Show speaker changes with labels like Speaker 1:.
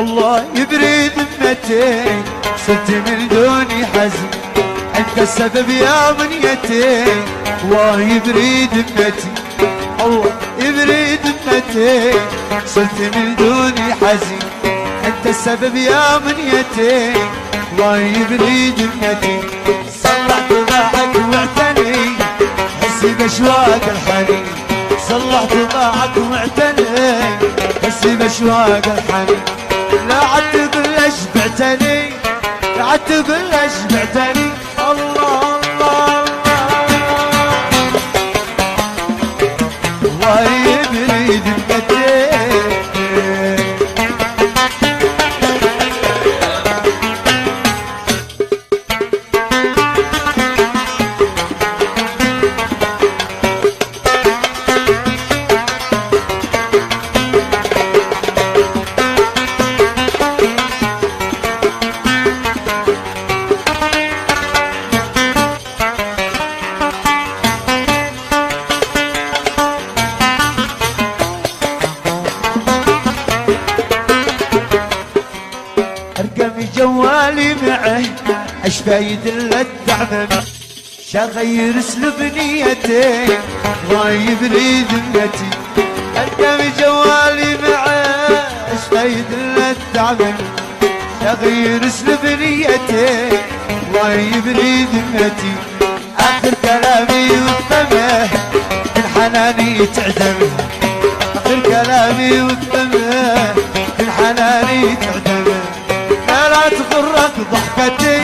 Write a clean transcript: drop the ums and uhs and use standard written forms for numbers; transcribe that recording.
Speaker 1: الله يبري ذمتي، صرت من دوني حزن انت السبب يا منيتي. الله يبري ذمتي، الله يبري ذمتي، صرت من دوني حزن انت السبب يا منيتي. الله يبري ذمتي، صلحت ضاعك واعتني حسي باشواق الحنين، صلحت ضاعك واعتني حسي باشواق الحنين. لا عاد تقول ليش بعتني، لا عاد تقول ليش بعتني. الله الله الله يبري ذمتي. ارقم جوالي معه اش فايد الا الدعم، شغير اسلوب نيتي الله يبري ذمتي. ارقم جوالي معه اش فايد الا الدعم، شغير اسلوب نيتي الله يبري ذمتي. اخر كلامي وفمه الحناني تعدم، اخر كلامي وفمه الحناني تعدم. لا تغرك ضحكتي